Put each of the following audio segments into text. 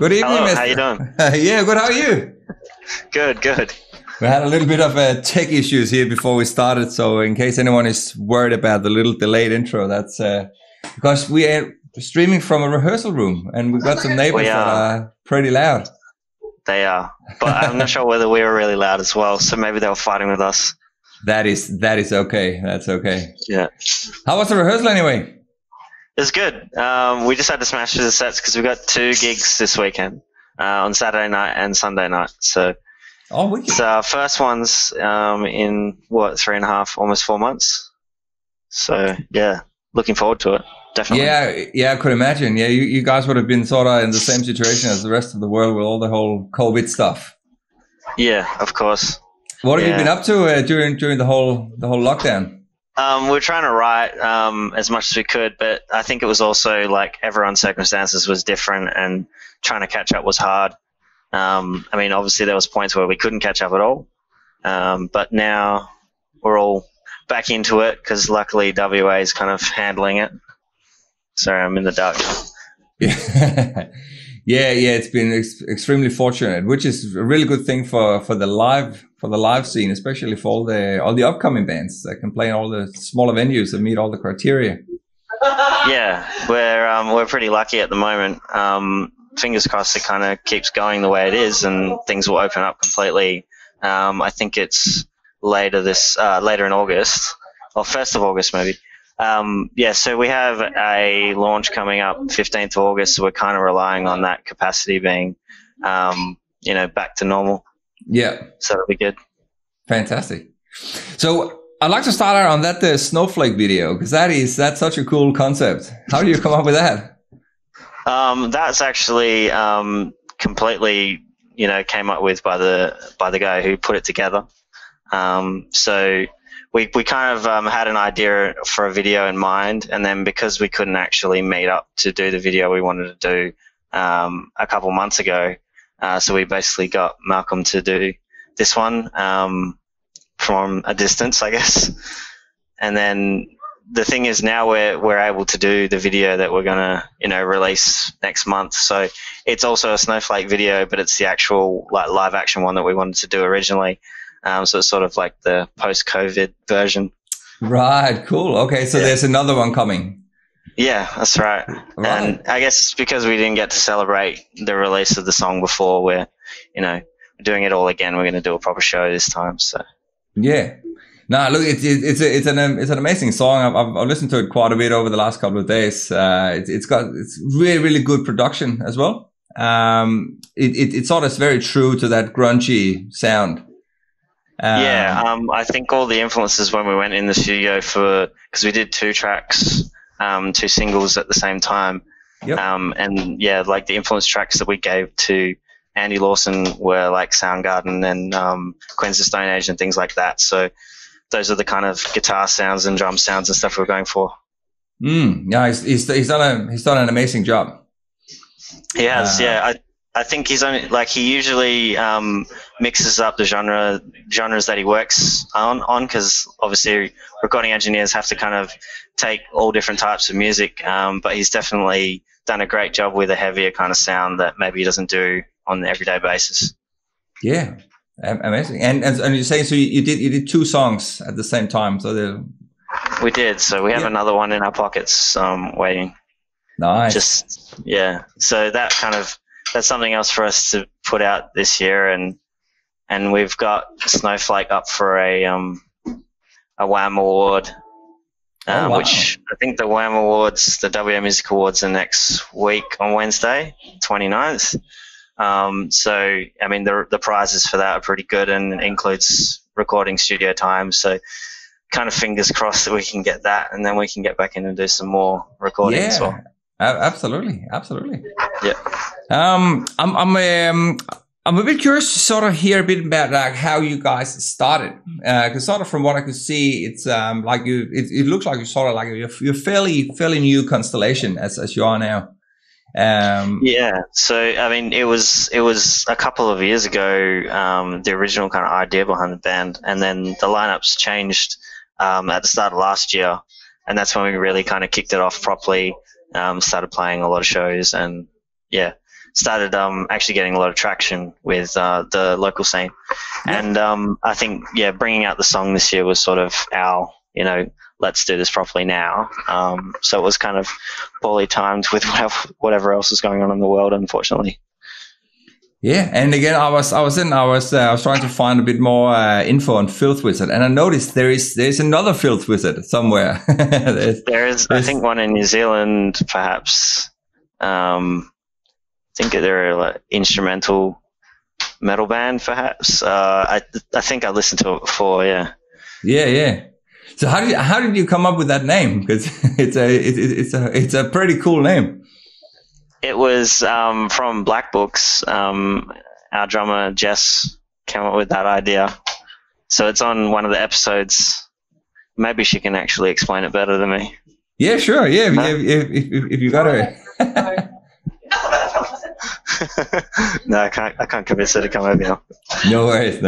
Good evening, Hello, Mister. how you doing? Yeah, good. How are you? Good. We had a little bit of tech issues here before we started, so in case anyone is worried about the little delayed intro, that's because we are streaming from a rehearsal room, and we've got some neighbors that are pretty loud. They are, but I'm not sure whether we were really loud as well, so maybe they were fighting with us. That is okay. That's okay. Yeah. How was the rehearsal anyway? It's good. We just had to smash through the sets because we got 2 gigs this weekend, on Saturday night and Sunday night. So, our first one's in 3.5, almost 4 months. So yeah, looking forward to it. Definitely. Yeah, I could imagine. Yeah, you guys would have been sort of in the same situation as the rest of the world with all the whole COVID stuff. Yeah, of course. What have you been up to during the whole lockdown? We were trying to write as much as we could, but I think it was also like everyone's circumstances was different, and trying to catch up was hard. I mean, obviously there was points where we couldn't catch up at all, but now we're all back into it because luckily WA is kind of handling it. Sorry, I'm in the dark. Yeah, it's been extremely fortunate, which is a really good thing for the live scene, especially for all the upcoming bands that can play in all the smaller venues and meet all the criteria. Yeah, we're pretty lucky at the moment. Fingers crossed it kind of keeps going the way it is, and things will open up completely. I think it's later in August, or 1st of August maybe. So we have a launch coming up 15th of August, so we're kind of relying on that capacity being, back to normal. Yeah. So that'll be good. Fantastic. So I'd like to start out on that snowflake video, because that's such a cool concept. How do you come up with that? That's actually completely, came up with by the guy who put it together. So we kind of had an idea for a video in mind, and then because we couldn't actually meet up to do the video we wanted to do a couple months ago, so we basically got Malcolm to do this one from a distance, I guess. And then the thing is now we're able to do the video that we're gonna release next month. So it's also a snowflake video, but it's the actual live action one that we wanted to do originally. So it's sort of like the post-COVID version. Right, cool. Okay, so there's another one coming. Yeah, that's right. And I guess because we didn't get to celebrate the release of the song before, we're doing it all again. We're going to do a proper show this time. So yeah. No, look, it's an amazing song. I've listened to it quite a bit over the last couple of days. It's really, really good production as well. It sort of is very true to that grungy sound. I think all the influences when we went in the studio because we did 2 tracks, 2 singles at the same time. Yep. Like the influence tracks that we gave to Andy Lawson were like Soundgarden and Queens of Stone Age and things like that. So those are the kind of guitar sounds and drum sounds and stuff we're going for. Yeah, he's done an amazing job. He has, I think he usually mixes up the genres that he works on, because obviously recording engineers have to kind of take all different types of music, but he's definitely done a great job with a heavier kind of sound that maybe he doesn't do on an everyday basis. Yeah, amazing. And you're saying, so you did 2 songs at the same time, so we did. So we have another one in our pockets waiting. Nice. So that's something else for us to put out this year, and we've got Snowflake up for a WAM award, which I think the WAM awards, the WA Music Awards, are next week on Wednesday, 29th. So I mean the prizes for that are pretty good, and it includes recording studio time. So kind of fingers crossed that we can get that, and then we can get back in and do some more recording as well. Absolutely. Yeah. I'm a bit curious to sort of hear a bit about like how you guys started, because sort of from what I could see, it's like it looks like you're sort of like you're fairly new constellation as you are now. So I mean it was a couple of years ago, the original kind of idea behind the band, and then the lineups changed at the start of last year, and that's when we really kind of kicked it off properly. Started playing a lot of shows, and started actually getting a lot of traction with the local scene. Yeah. And I think bringing out the song this year was sort of our let's do this properly now. So it was kind of poorly timed with whatever else was going on in the world, unfortunately. Yeah, and again, I was trying to find a bit more info on Filth Wizard, and I noticed there's another Filth Wizard somewhere. there's I think one in New Zealand, perhaps. I think they're like instrumental metal band, perhaps. I think I listened to it before. Yeah. Yeah. So how did you come up with that name? Because it's a pretty cool name. It was from Black Books. Our drummer Jess came up with that idea. So it's on one of the episodes. Maybe she can actually explain it better than me. Yeah, sure. Yeah, if you got it. No, I can't convince her to come over now. No worries.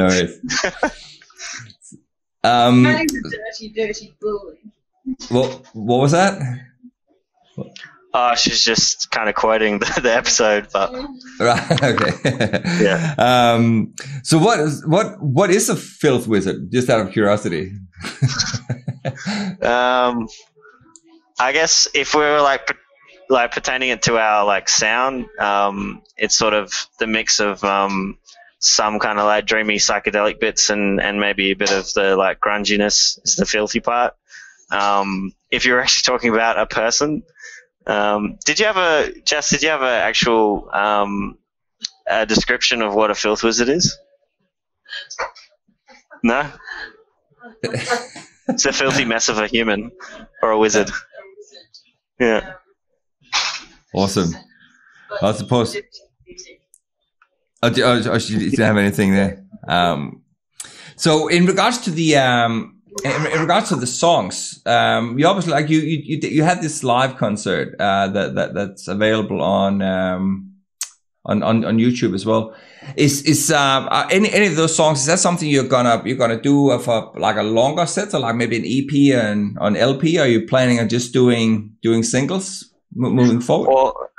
Dirty bully. What was that? Oh, she's just kind of quoting the episode, but right. Okay. Yeah. So what is a Filth Wizard? Just out of curiosity. I guess if we were like pertaining it to our like sound, it's sort of the mix of some kind of like dreamy psychedelic bits and maybe a bit of the like grunginess is the filthy part. If you're actually talking about a person. Did you have a actual a description of what a Filth Wizard is? No? It's a filthy mess of a human or a wizard. Yeah. Awesome. I suppose. Oh, she didn't have anything there. So in regards to the in regards to the songs, you obviously like you had this live concert that's available on YouTube as well. Is any of those songs, is that something you're gonna do for like a longer set, or like maybe an EP and on LP? Are you planning on just doing singles moving forward? Well,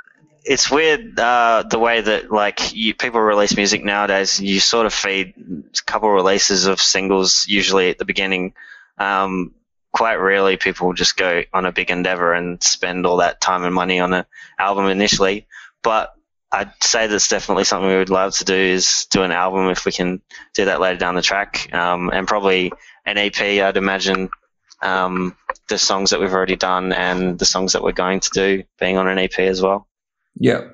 it's weird the way that like people release music nowadays. You sort of feed a couple releases of singles usually at the beginning. Quite rarely people just go on a big endeavor and spend all that time and money on an album initially. But I'd say that's definitely something we would love to do, is do an album if we can do that later down the track, and probably an EP. I'd imagine the songs that we've already done and the songs that we're going to do being on an EP as well. Yeah.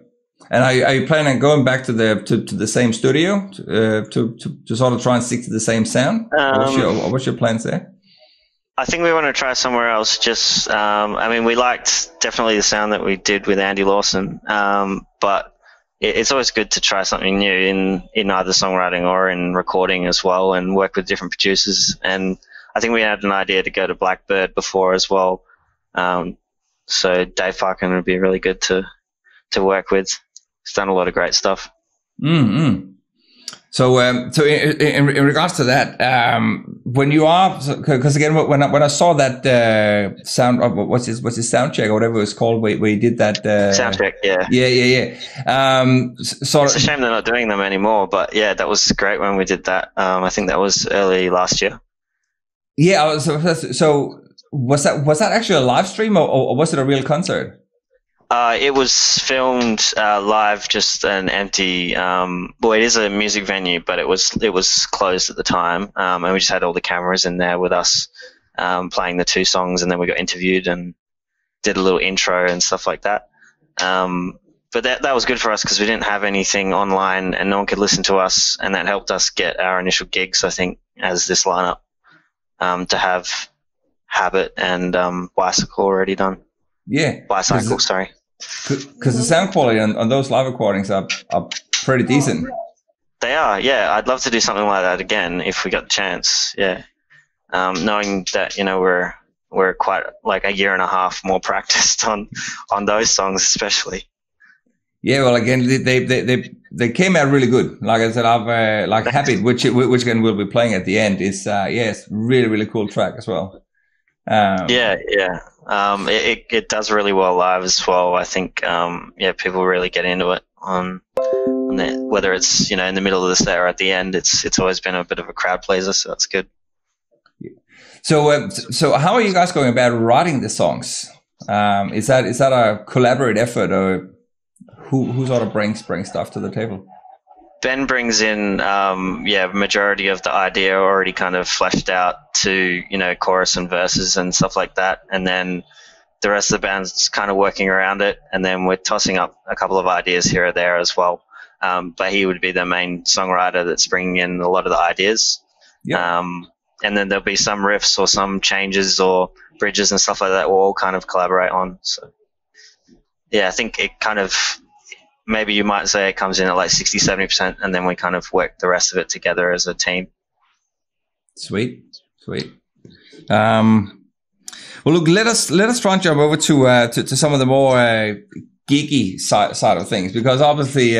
And are you planning on going back to the same studio to sort of try and stick to the same sound? What's your plans there? I think we want to try somewhere else. Just, I mean, we liked definitely the sound that we did with Andy Lawson, but it's always good to try something new in either songwriting or in recording as well, and work with different producers. And I think we had an idea to go to Blackbird before as well. So Dave Parkin would be really good to work with. He's done a lot of great stuff. Mm-hmm. So in regards to that, when you are, because again, when I saw that sound, what's his sound check or whatever it was called, where he did that sound check, yeah. So it's a shame they're not doing them anymore, but yeah, that was great when we did that. I think that was early last year. Yeah. So was that actually a live stream or was it a real concert? It was filmed live, just an empty. Well, it is a music venue, but it was closed at the time, and we just had all the cameras in there with us playing the two songs, and then we got interviewed and did a little intro and stuff like that. But that was good for us because we didn't have anything online, and no one could listen to us, and that helped us get our initial gigs, I think, as this lineup, to have Habit and Bicycle already done. Yeah, Bicycle, sorry. Because the sound quality on those live recordings are pretty decent. They are, yeah. I'd love to do something like that again if we got the chance. Yeah, knowing that we're quite like a year and a half more practiced on those songs, especially. Yeah, well, again, they came out really good. Like I said, I've like Habit, which again we'll be playing at the end. Is it's really really cool track as well. Yeah. It does really well live as well. I think people really get into it on whether it's in the middle of the set or at the end. It's always been a bit of a crowd pleaser, so that's good. So how are you guys going about writing the songs? Is that a collaborative effort, or who sort of brings stuff to the table? Ben brings in majority of the idea already kind of fleshed out to chorus and verses and stuff like that, and then the rest of the band's kind of working around it, and then we're tossing up a couple of ideas here or there as well. But he would be the main songwriter that's bringing in a lot of the ideas. Yep. And then there'll be some riffs or some changes or bridges and stuff like that we'll all kind of collaborate on. So, yeah, I think it kind of, maybe you might say it comes in at like 60, 70%, and then we kind of work the rest of it together as a team. Sweet. Well, look, let us try and jump over to some of the more geeky side of things, because obviously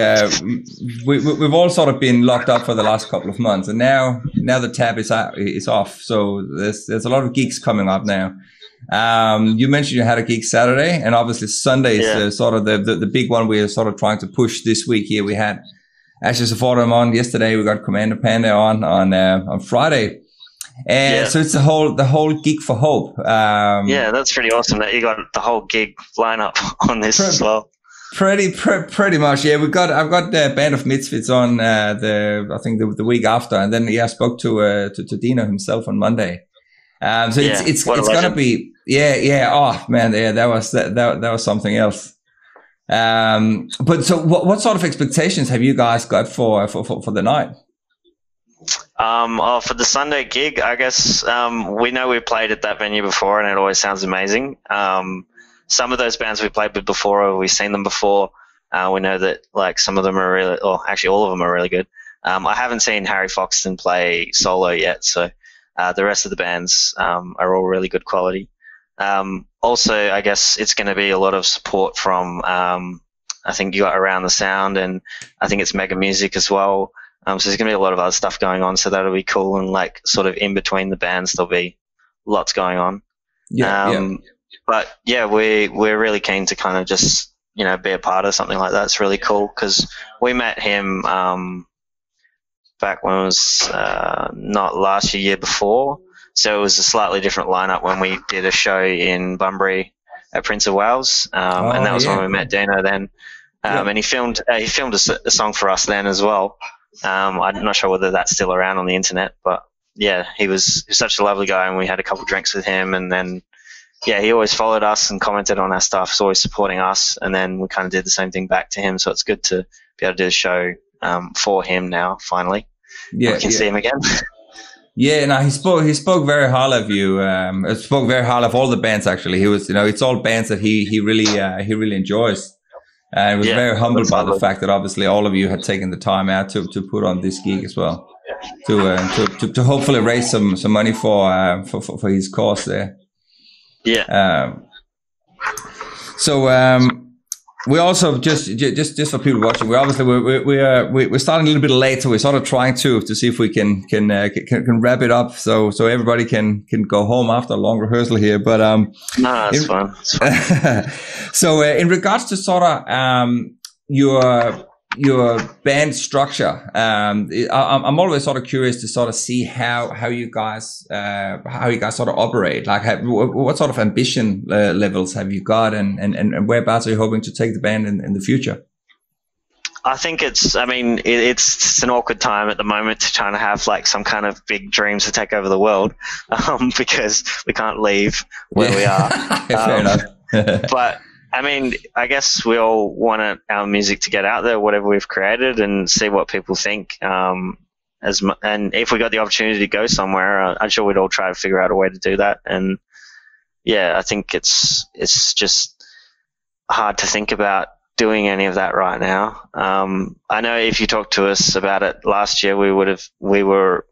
we've all sort of been locked up for the last couple of months, and now the tab is off. So there's a lot of gigs coming up now. You mentioned you had a gig Saturday, and obviously Sunday is sort of the big one we're sort of trying to push this week here. We had Ashes of Autumn on yesterday. We got Commander Panda on Friday. And so it's the whole Gig for Hope. That's pretty awesome that you got the whole gig lineup on this as well. Pretty much, yeah. I've got the Band of Misfits on the week after, and then I spoke to Dino himself on Monday. It's gonna be oh man, that was something else. But so what sort of expectations have you guys got for the night? For the Sunday gig, I guess we know we played at that venue before, and it always sounds amazing. Some of those bands we played with before, or we've seen them before. We know that like some of them are really, or actually all of them are really good. I haven't seen Harry Foxton play solo yet, so the rest of the bands are all really good quality. Also, I guess it's going to be a lot of support from I think you got Around the Sound, and I think it's Mega Music as well. So there's going to be a lot of other stuff going on, so that'll be cool. And like sort of in between the bands, there'll be lots going on. But yeah, we're really keen to kind of just be a part of something like that. It's really cool because we met him back when it was not last year before, so it was a slightly different lineup when we did a show in Bunbury at Prince of Wales, and that was when we met Dino then. And he filmed a song for us then as well. I'm not sure whether that's still around on the internet, but yeah, he was such a lovely guy, and we had a couple of drinks with him, and then he always followed us and commented on our stuff. He's always supporting us, and then we kind of did the same thing back to him. So it's good to be able to do the show for him now. Finally, we can see him again. He spoke very highly of you. Spoke very highly of all the bands. Actually, he was, it's all bands that he really enjoys. And was very humbled by the fact that obviously all of you had taken the time out to put on this gig as well, to hopefully raise some money for his cause there. We also just for people watching, we're obviously we're starting a little bit late, so we're sort of trying to see if we can wrap it up so everybody can go home after a long rehearsal here. But it's fun. So in regards to sort of your band structure, I'm always sort of curious to sort of see how you guys sort of operate. Like, what sort of ambition levels have you got, and whereabouts are you hoping to take the band in the future? I think it's an awkward time at the moment to try to have like some kind of big dreams to take over the world, because we can't leave where we are. Fair enough. But I guess we all want our music to get out there, whatever we've created, and see what people think. And if we got the opportunity to go somewhere, I'm sure we'd all try to figure out a way to do that. And yeah, I think it's just hard to think about doing any of that right now. I know if you talked to us about it last year, we were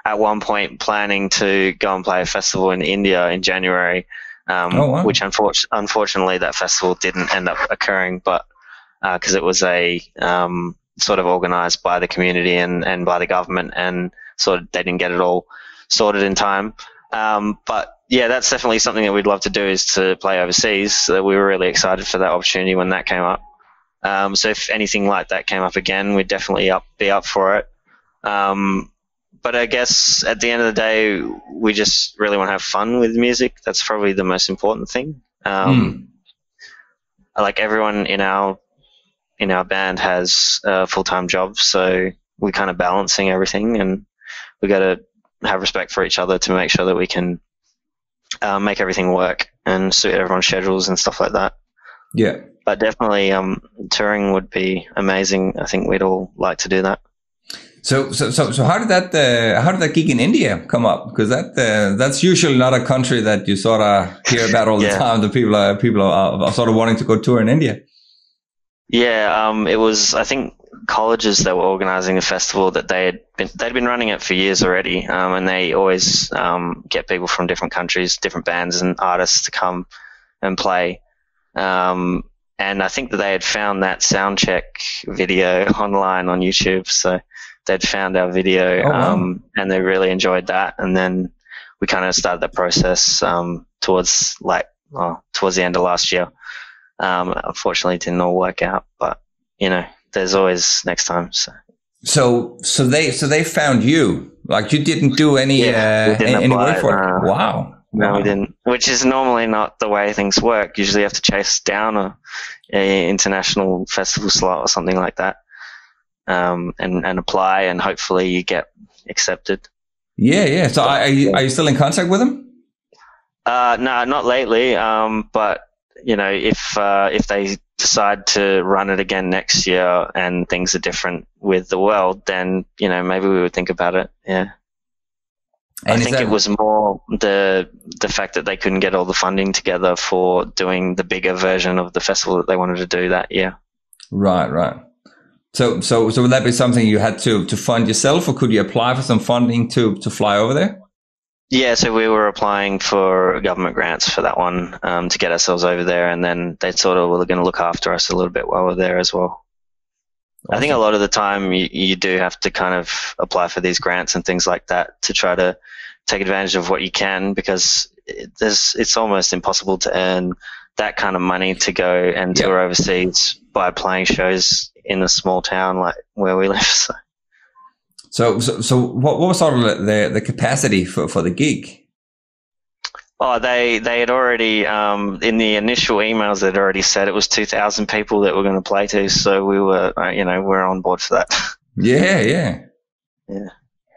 at one point planning to go and play a festival in India in January. Wow. Which unfortunately that festival didn't end up occurring, but because it was a sort of organised by the community and by the government, and sort of they didn't get it all sorted in time. But yeah, that's definitely something that we'd love to do, is to play overseas. So we were really excited for that opportunity when that came up. So if anything like that came up again, we'd definitely be up for it. But I guess at the end of the day, we just really want to have fun with music. That's probably the most important thing. Like everyone in our band has full-time jobs, so we're kind of balancing everything, and we got to have respect for each other to make sure that we can make everything work and suit everyone's schedules and stuff like that. Yeah. But definitely touring would be amazing. I think we'd all like to do that. So how did that gig in India come up? Because that's usually not a country that you sort of hear about all the time. The people are sort of wanting to go tour in India. Yeah, it was, I think, colleges that were organising the festival, that they'd been running it for years already, and they always get people from different countries, different bands and artists to come and play. And I think that they had found that soundcheck video online on YouTube, so they'd found our video. And they really enjoyed that. And then we kind of started that process towards the end of last year. Unfortunately, it didn't all work out, but there's always next time. So they found you. Like, you didn't do any work for it. Wow. No, we didn't. Which is normally not the way things work. Usually, you have to chase down a international festival slot or something like that, and apply, and hopefully you get accepted. Yeah. So are you still in contact with them? No, not lately. But if they decide to run it again next year and things are different with the world, then maybe we would think about it. Yeah. And I think it was more the fact that they couldn't get all the funding together for doing the bigger version of the festival that they wanted to do that year. Right. So would that be something you had to fund yourself, or could you apply for some funding to fly over there? Yeah, so we were applying for government grants for that one to get ourselves over there, and then they sort of were going to look after us a little bit while we're there as well. Awesome. I think a lot of the time you do have to kind of apply for these grants and things like that to try to take advantage of what you can, because it's almost impossible to earn that kind of money to go and tour overseas by playing shows in a small town like where we live. So what was sort of the capacity for the gig? Oh, they had already in the initial emails they'd already said it was 2,000 people that we're going to play to. So we were we're on board for that. Yeah.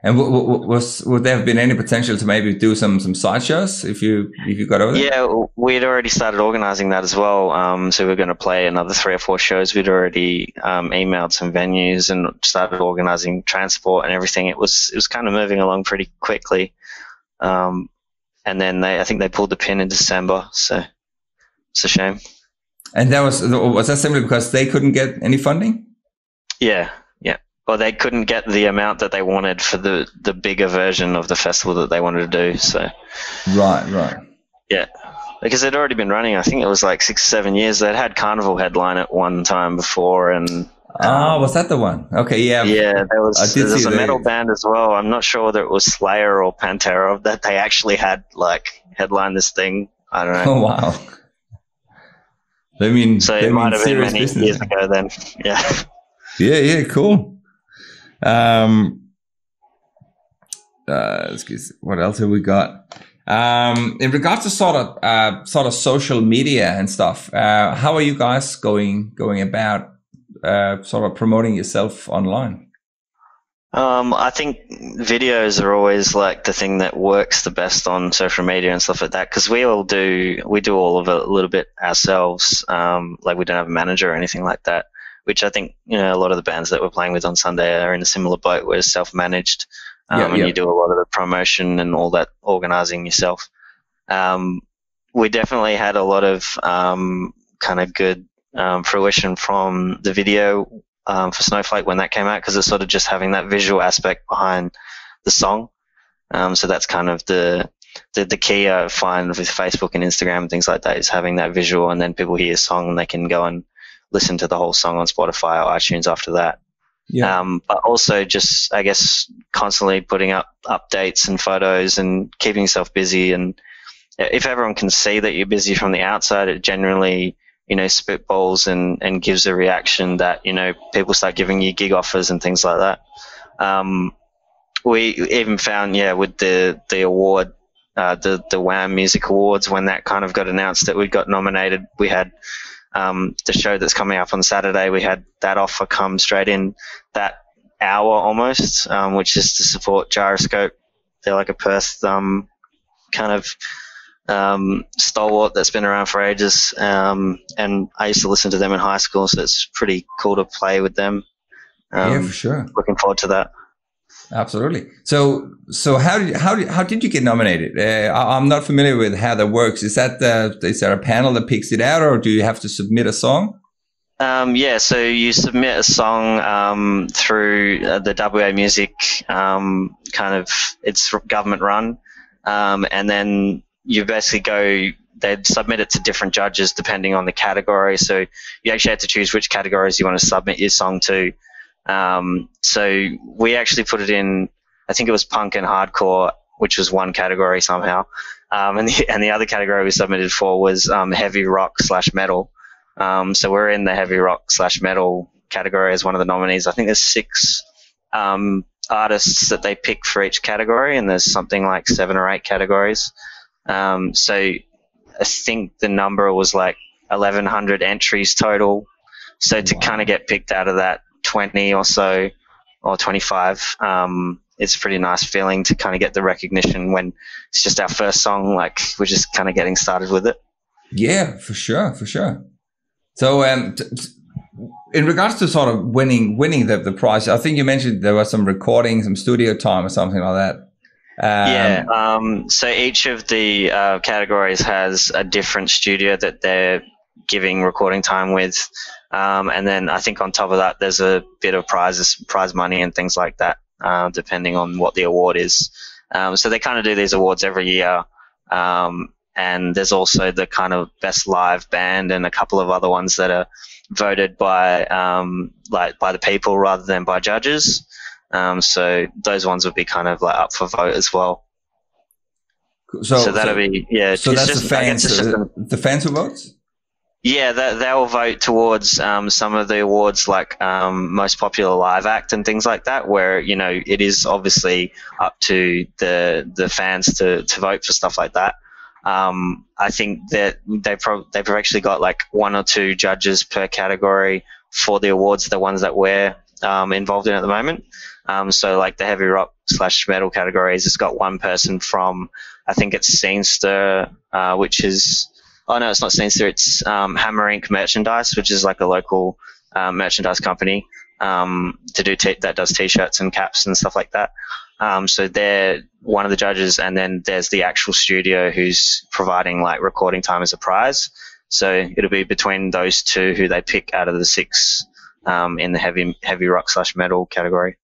And would there have been any potential to maybe do some side shows if you got over there? Yeah, we'd already started organising that as well. So we were going to play another 3 or 4 shows. We'd already emailed some venues and started organising transport and everything. It was kind of moving along pretty quickly. And then I think they pulled the pin in December. So it's a shame. And was that simply because they couldn't get any funding? Yeah. Or they couldn't get the amount that they wanted for the bigger version of the festival that they wanted to do. So, right. Yeah, because they'd already been running. I think it was like 6 or 7 years. They'd had Carnival headline at one time before, and was that the one? Okay, yeah. Yeah, there was a metal band as well. I'm not sure whether it was Slayer or Pantera that they actually had like headline this thing. I don't know. Oh wow. It might have been many years ago then. Yeah. Yeah, cool. What else have we got? In regards to sort of social media and stuff, how are you guys going about sort of promoting yourself online? I think videos are always like the thing that works the best on social media and stuff like that, because we do all of it a little bit ourselves. Like, we don't have a manager or anything like that, which I think, a lot of the bands that we're playing with on Sunday are in a similar boat where it's self-managed, and you do a lot of the promotion and all that organising yourself. We definitely had a lot of kind of good fruition from the video for Snowflake when that came out, because it's sort of just having that visual aspect behind the song. So that's kind of the key I find with Facebook and Instagram and things like that, is having that visual, and then people hear a song and they can go and listen to the whole song on Spotify or iTunes after that. Yeah. But also just, I guess, constantly putting up updates and photos and keeping yourself busy. And if everyone can see that you're busy from the outside, it generally, spitballs and gives a reaction that, people start giving you gig offers and things like that. We even found, with the award, the WAM Music Awards, when that kind of got announced that we got nominated, we had the show that's coming up on Saturday, we had that offer come straight in that hour almost, which is to support Gyroscope. They're like a Perth kind of stalwart that's been around for ages, and I used to listen to them in high school, so it's pretty cool to play with them. Yeah, for sure. Looking forward to that. Absolutely. So how did you get nominated? I'm not familiar with how that works. Is there a panel that picks it out, or do you have to submit a song? So you submit a song through the WA Music, it's government run, and then you basically they'd submit it to different judges depending on the category. So you actually had to choose which categories you want to submit your song to. So we actually put it in, I think it was punk and hardcore, which was one category somehow. And the other category we submitted for was heavy rock / metal. So we're in the heavy rock / metal category as one of the nominees. I think there's 6 artists that they pick for each category, and there's something like 7 or 8 categories. So I think the number was like 1,100 entries total. So to kind of get picked out of that 20 or so, or 25, it's a pretty nice feeling to kind of get the recognition when it's just our first song, like we're just kind of getting started with it. Yeah, for sure. So in regards to sort of winning the prize, I think you mentioned there was some recording, some studio time or something like that. So each of the categories has a different studio that they're giving recording time with. And then I think on top of that, there's a bit of prize money and things like that, depending on what the award is. So they kind of do these awards every year. And there's also the kind of best live band and a couple of other ones that are voted by the people rather than by judges. So those ones would be kind of like up for vote as well. So that'll be, yeah. So that's the fans, the fans who votes? Yeah, they'll vote towards some of the awards, like most popular live act and things like that, where it is obviously up to the fans to vote for stuff like that. I think that they've actually got like 1 or 2 judges per category for the awards, the ones that we're involved in at the moment. So like the heavy rock / metal categories, it's got one person from, I think it's Scenester, which is. Oh, no, it's not Scenester. It's Hammer Inc. Merchandise, which is like a local merchandise company that does T-shirts and caps and stuff like that. So they're one of the judges, and then there's the actual studio who's providing like recording time as a prize. So it'll be between those 2 who they pick out of the 6 in the heavy rock / metal category.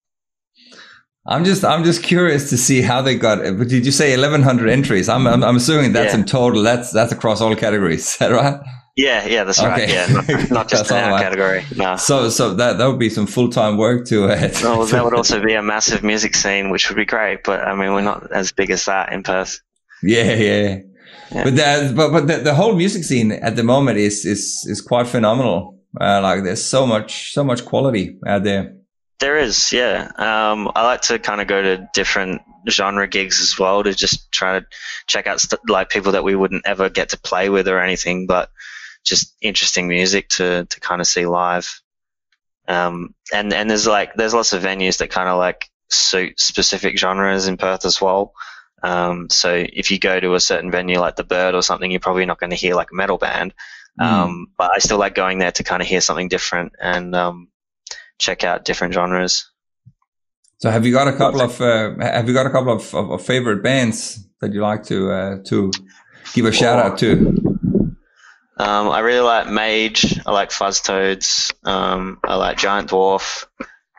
I'm just curious to see how they got it. But did you say 1,100 entries? I'm assuming that's in total. That's across all categories. Is that right? Yeah, that's right. Yeah, not just in our category. No. So that would be some full-time work to. Well, that would also be a massive music scene, which would be great. But I mean, we're not as big as that in Perth. Yeah. But the whole music scene at the moment is quite phenomenal. Like there's so much quality out there. There is, yeah. I like to kind of go to different genre gigs as well to just try to check out like people that we wouldn't ever get to play with or anything, but just interesting music to kind of see live. And there's lots of venues that kind of like suit specific genres in Perth as well. So if you go to a certain venue like the Bird or something, you're probably not going to hear like a metal band. But I still like going there to kind of hear something different and check out different genres. So have you got a couple of favorite bands that you like to give a shout out to? I really like Mage. I like Fuzztoads. I like Giant Dwarf.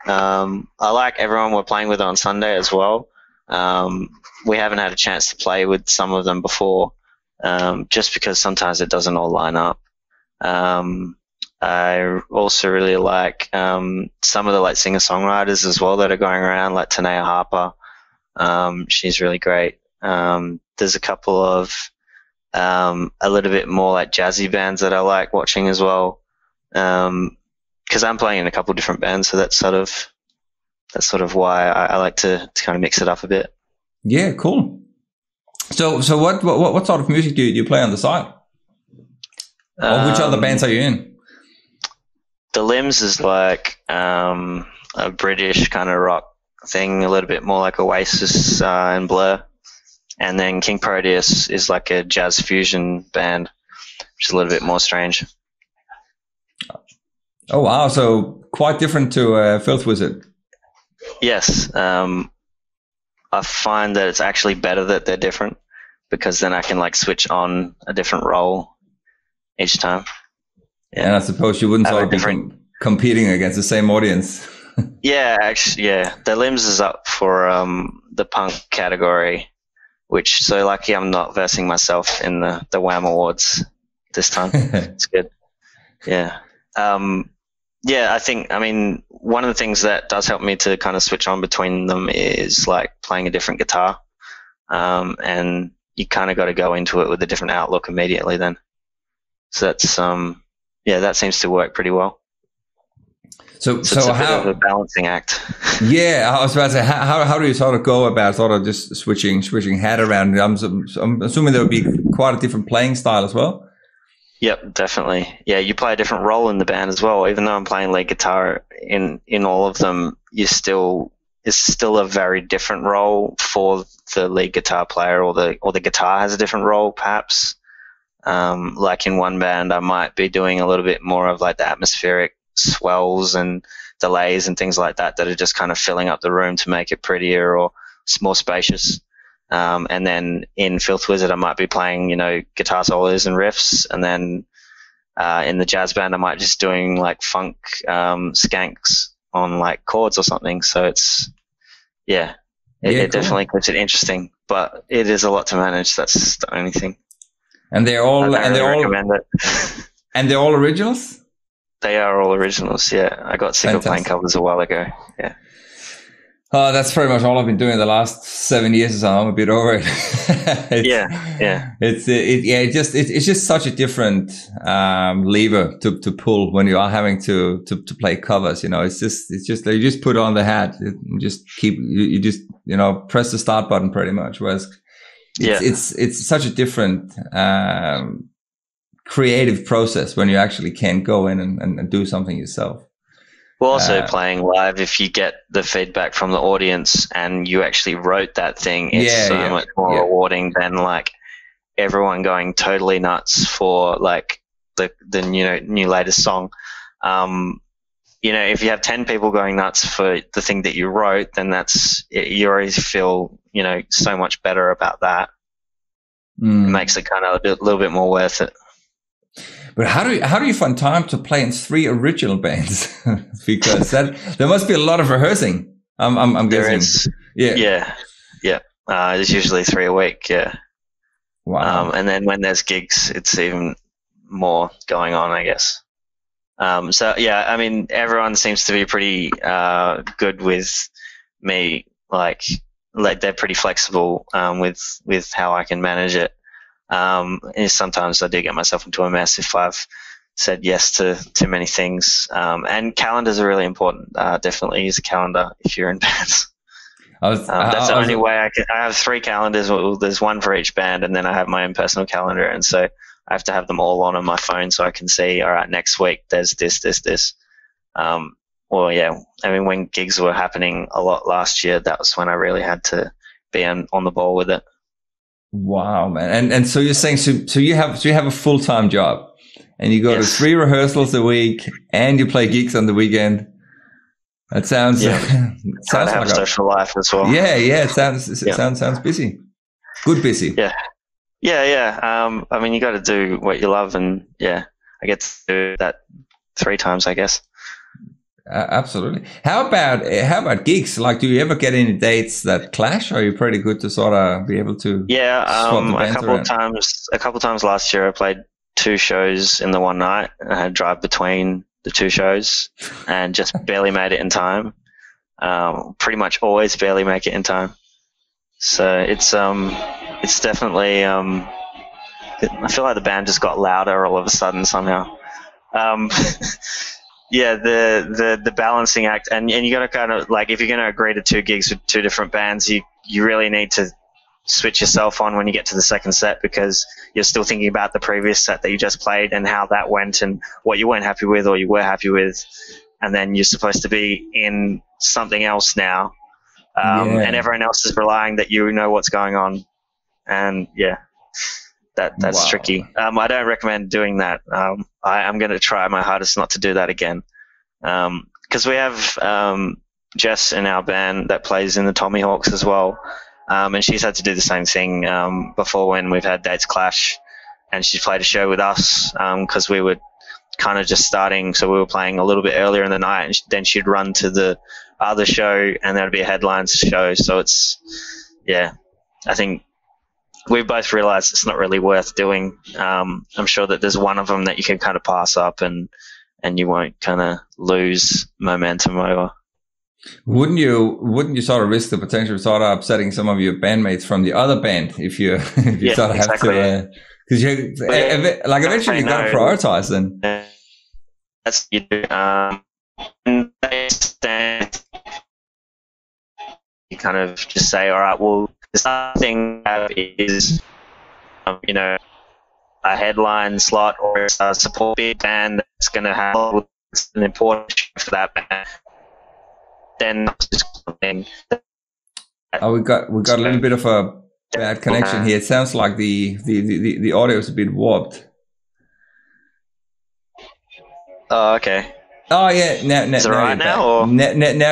I like everyone we're playing with on Sunday as well. We haven't had a chance to play with some of them before, just because sometimes it doesn't all line up. I also really like some of the like singer-songwriters as well that are going around, like Tanea Harper. She's really great. There's a couple of a little bit more like jazzy bands that I like watching as well. Because I'm playing in a couple of different bands, so that's sort of why I like to kind of mix it up a bit. Yeah, cool. So what sort of music do you play on the side? Or which other bands are you in? The Limbs is like a British kind of rock thing, a little bit more like Oasis and Blur. And then King Proteus is like a jazz fusion band, which is a little bit more strange. Oh, wow. So quite different to Filth Wizard. Yes. I find that it's actually better that they're different, because then I can like switch on a different role each time. Yeah. And I suppose you wouldn't sort of be competing against the same audience. Yeah, actually, yeah. The Limbs is up for the punk category, which so lucky I'm not versing myself in the Wham Awards this time. It's good. Yeah. Yeah, I mean, one of the things that does help me to kind of switch on between them is like playing a different guitar. And you kind of got to go into it with a different outlook immediately then. So that's, that seems to work pretty well. So it's a bit of a balancing act. Yeah, I was about to say, how do you sort of go about sort of just switching head around? I'm assuming there would be quite a different playing style as well. Yep, definitely. Yeah, you play a different role in the band as well. Even though I'm playing lead guitar in all of them, it's still a very different role for the lead guitar player, or the guitar has a different role perhaps. Like in one band, I might be doing a little bit more of like the atmospheric swells and delays and things like that are just kind of filling up the room to make it prettier or more spacious. And then in Filth Wizard, I might be playing, guitar solos and riffs. And then in the jazz band, I might just doing like funk skanks on like chords or something. So it's, it cool. Definitely keeps it interesting, but it is a lot to manage. That's the only thing. And they're all recommend it. And they're all originals? They are all originals, yeah. I got sick of playing covers a while ago, yeah. Oh, that's pretty much all I've been doing the last 7 years or so. I'm a bit over it. It's just such a different lever to pull when you are having to play covers. It's just you just put on the hat, and just you just press the start button pretty much. Whereas it's such a different creative process when you actually can go in and do something yourself. Well, also playing live, if you get the feedback from the audience and you actually wrote that thing, it's so much more rewarding than like everyone going totally nuts for like the new latest song. If you have 10 people going nuts for the thing that you wrote, then you already feel so much better about that. It makes it kind of a little bit more worth it. But how do you find time to play in 3 original bands? Because there must be a lot of rehearsing. I'm guessing. Yeah. There's usually 3 a week. Yeah. Wow. And then when there's gigs, it's even more going on, I guess. I mean, everyone seems to be pretty good with me. Like they're pretty flexible with how I can manage it. And sometimes I do get myself into a mess if I've said yes to too many things. And calendars are really important. Definitely use a calendar if you're in bands. That's the only way I have 3 calendars. Well, there's one for each band, and then I have my own personal calendar. And so I have to have them all on my phone so I can see, all right, next week there's this. I mean, when gigs were happening a lot last year, that was when I really had to be on the ball with it. Wow, man. And so you're saying, so you have a full-time job and you go to 3 rehearsals a week and you play gigs on the weekend. That sounds, sounds like a social life as well. Yeah. It sounds busy. Good busy. Yeah. I mean, you got to do what you love, and I get to do that 3 times, I guess. Absolutely. How about gigs? Like, do you ever get any dates that clash? Or are you pretty good to sort of be able to? Yeah, a couple of times last year I played 2 shows in the one night. I had to drive between the 2 shows and just barely made it in time. Pretty much always barely make it in time. So it's definitely, I feel like the band just got louder all of a sudden somehow. Yeah, the balancing act, and you got to kind of, like, if you're going to agree to 2 gigs with 2 different bands, you really need to switch yourself on when you get to the second set, because you're still thinking about the previous set that you just played and how that went and what you weren't happy with or you were happy with, and then you're supposed to be in something else now, and everyone else is relying that you know what's going on, and that's tricky. I don't recommend doing that. I'm going to try my hardest not to do that again, because we have Jess in our band that plays in the Tommy Hawks as well. And she's had to do the same thing before when we've had dates clash, and she's played a show with us because we were kind of just starting, so we were playing a little bit earlier in the night, and then she'd run to the other show, and that would be a headline show. So it's, I think we both realised it's not really worth doing. I'm sure that there's one of them that you can kind of pass up, and you won't kind of lose momentum over. Wouldn't you sort of risk the potential of sort of upsetting some of your bandmates from the other band if you sort of have to, because eventually you got to prioritize then. That's you do. You kind of just say, all right, well, the something is, a headline slot or a support big band that's going to have an important show for that band. Then we got a little bit of a bad connection here. It sounds like the audio is a bit warped. Oh, okay. Oh yeah, now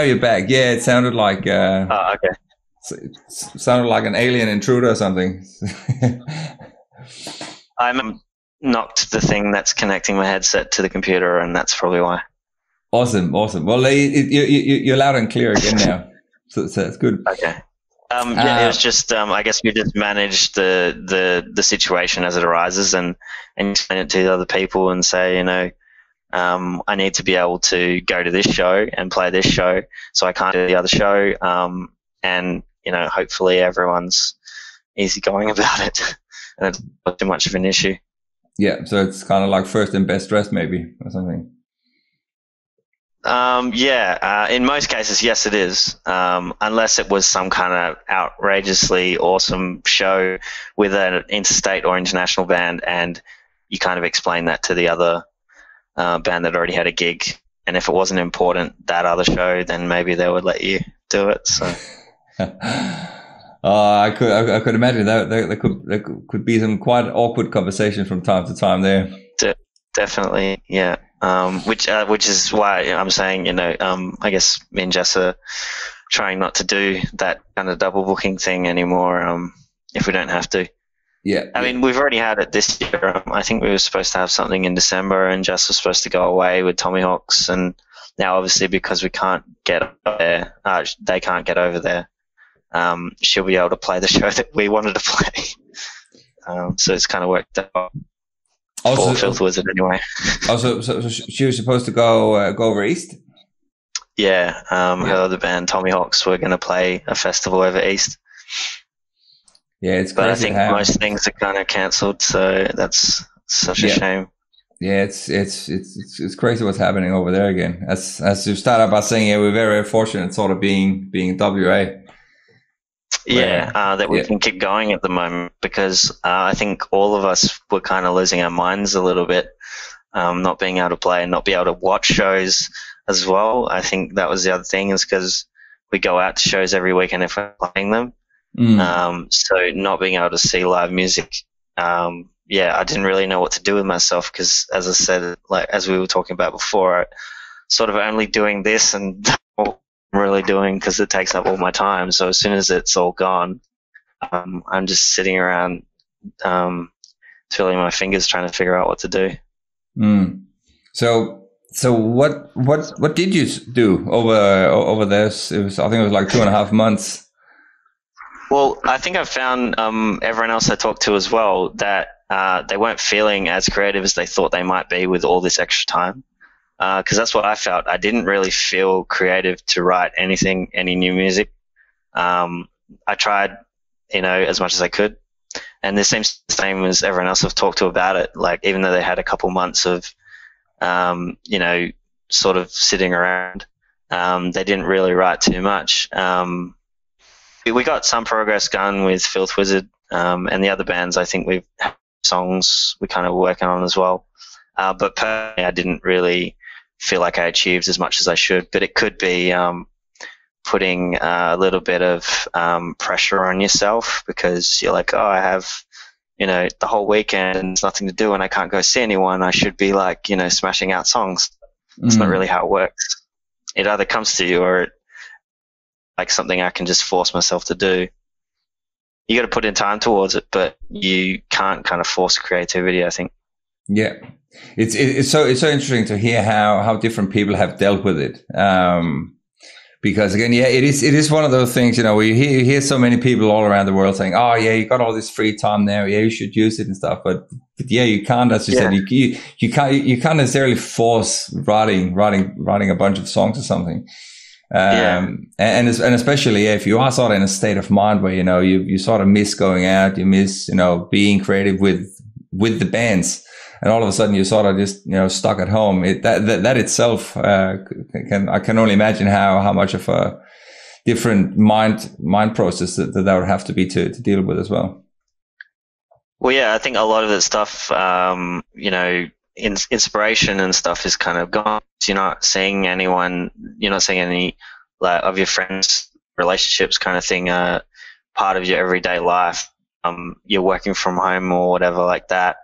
you're back. Yeah, it sounded like okay. Sounded like an alien intruder or something. I knocked the thing that's connecting my headset to the computer, and that's probably why. Awesome. Well, you're loud and clear again now, so it's good. Okay. It was just I guess we just manage the situation as it arises, and explain it to the other people and say, I need to be able to go to this show and play this show, so I can't do the other show. And hopefully everyone's easygoing about it, and it's not too much of an issue. Yeah, so it's kind of like first and best dressed, maybe, or something. In most cases, yes, it is. Unless it was some kind of outrageously awesome show with an interstate or international band, and you kind of explain that to the other band that already had a gig. And if it wasn't important, that other show, then maybe they would let you do it. So, I could imagine that there could be some quite awkward conversation from time to time there. Definitely, yeah. Which is why I'm saying, I guess me and Jess are trying not to do that kind of double booking thing anymore, if we don't have to. Yeah. I mean, we've already had it this year. I think we were supposed to have something in December, and Jess was supposed to go away with Tommy Hawks, and now obviously because we can't get over there, they can't get over there, she'll be able to play the show that we wanted to play. So it's kind of worked out. For Filth Wizard, anyway. So she was supposed to go over east? Yeah, her other band, Tommy Hawks, were going to play a festival over east. Yeah, it's crazy. But I think most things are kind of cancelled, so that's such a shame. Yeah, it's crazy what's happening over there again. As you started by saying, we're very, very fortunate sort of being WA. That we can keep going at the moment, because I think all of us were kind of losing our minds a little bit, not being able to play and not be able to watch shows as well. I think that was the other thing, is because we go out to shows every weekend if we're playing them. So not being able to see live music, I didn't really know what to do with myself, because as I said, like as we were talking about before, I sort of only doing this and really doing, because it takes up all my time. So as soon as it's all gone, I'm just sitting around twiddling my fingers trying to figure out what to do. So what did you do over this? I think it was like 2.5 months. Well, I think I've found everyone else I talked to as well that they weren't feeling as creative as they thought they might be with all this extra time. Because that's what I felt. I didn't really feel creative to write any new music. I tried, as much as I could. And this seems the same as everyone else I've talked to about it. Like, even though they had a couple months of, sort of sitting around, they didn't really write too much. We got some progress done with Filth Wizard, and the other bands, I think we've had songs we kind of working on as well. But personally, I didn't really feel like I achieved as much as I should. But it could be putting a little bit of pressure on yourself, because you're like, oh, I have, the whole weekend and there's nothing to do and I can't go see anyone. I should be like, smashing out songs. It's not really how it works. It either comes to you or like something I can just force myself to do. You got to put in time towards it, but you can't kind of force creativity, I think. Yeah, it's so interesting to hear how different people have dealt with it. Because again, yeah, it is one of those things, we hear so many people all around the world saying, oh yeah, you got all this free time now, yeah, you should use it and stuff. But yeah, you can't, as you said, you can't necessarily force writing a bunch of songs or something. And especially if you are sort of in a state of mind where, you sort of miss going out, you miss, being creative with the bands. And all of a sudden you're sort of just, stuck at home. That itself, I can only imagine how much of a different mind process that would have to be to deal with as well. Well, yeah, I think a lot of the stuff, inspiration and stuff is kind of gone. You're not seeing anyone, you're not seeing any like of your friends' relationships kind of thing, part of your everyday life. You're working from home or whatever like that.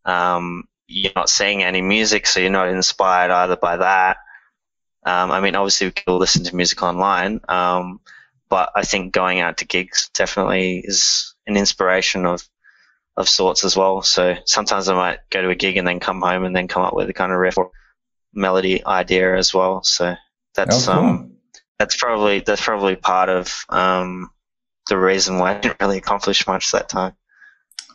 You're not seeing any music, so you're not inspired either by that. Obviously we can listen to music online, but I think going out to gigs definitely is an inspiration of sorts as well. So sometimes I might go to a gig and then come home and then come up with a kind of riff or melody idea as well. So that's cool. that's probably part of the reason why I didn't really accomplish much that time.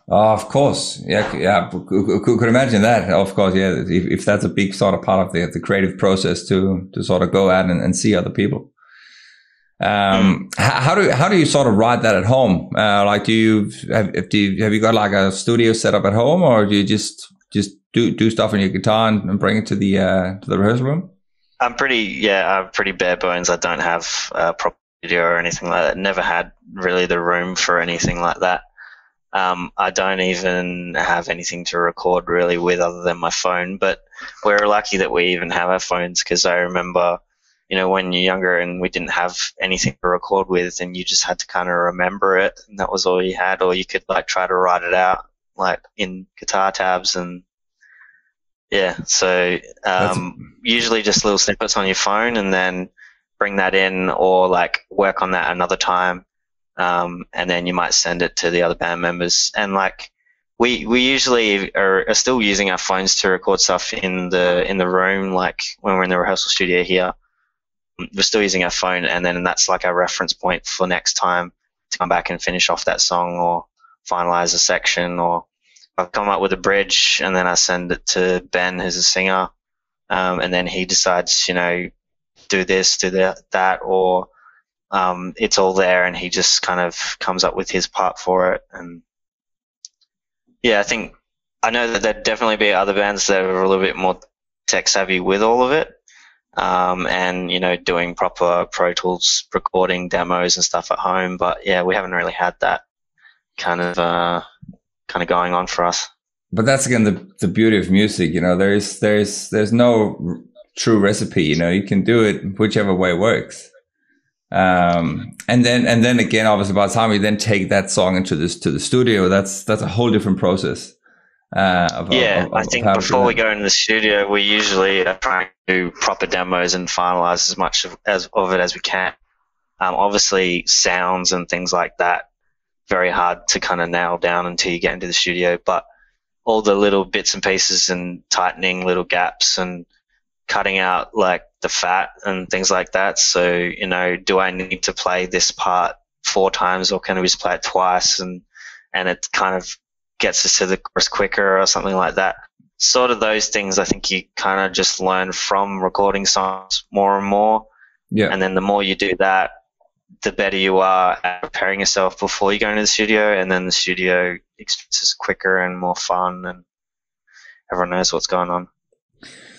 Oh, of course. Yeah. Could imagine that. Of course. Yeah. If that's a big sort of part of the creative process to sort of go out and see other people. How do you sort of write that at home? Like, have you got like a studio set up at home, or do you just do stuff on your guitar and bring it to the rehearsal room? I'm pretty bare bones. I don't have a proper studio or anything like that. Never had really the room for anything like that. I don't even have anything to record really with other than my phone, but we're lucky that we even have our phones, because I remember, when you're younger and we didn't have anything to record with and you just had to kind of remember it, and that was all you had, or you could like try to write it out like in guitar tabs. And yeah, so usually just little snippets on your phone and then bring that in, or like work on that another time. And then you might send it to the other band members. And like we usually are still using our phones to record stuff in the room. Like when we're in the rehearsal studio here, we're still using our phone, and then that's like our reference point for next time to come back and finish off that song or finalize a section. Or I'll come up with a bridge and then I send it to Ben, who's a singer, and then he decides, do this, do that, or it's all there and he just kind of comes up with his part for it. And yeah, I know that there'd definitely be other bands that are a little bit more tech savvy with all of it, and doing proper Pro Tools recording demos and stuff at home. But yeah, we haven't really had that kind of going on for us. But that's again the beauty of music. There's no true recipe. You can do it whichever way works. And then again, obviously, by the time you then take that song to the studio, that's a whole different process. I think before we go into the studio, we usually are trying to do proper demos and finalize as much of it as we can. Obviously, sounds and things like that, very hard to kind of nail down until you get into the studio. But all the little bits and pieces and tightening little gaps and cutting out like the fat and things like that. So, do I need to play this part 4 times, or can I just play it twice? And it kind of gets us to the chorus quicker or something like that. Sort of those things I think you kind of just learn from recording songs more and more. Yeah. And then the more you do that, the better you are at preparing yourself before you go into the studio, and then the studio experience is quicker and more fun, and everyone knows what's going on.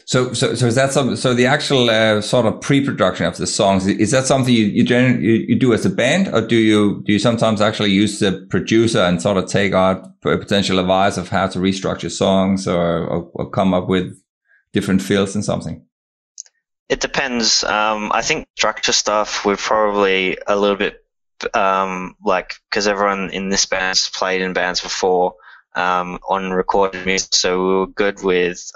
So is that something? So the actual sort of pre-production of the songs, is that something you do as a band, or do you sometimes actually use the producer and sort of take out potential advice of how to restructure songs or come up with different feels in something? It depends. I think structure stuff we're probably a little bit because everyone in this band's played in bands before on recorded music, so we were good with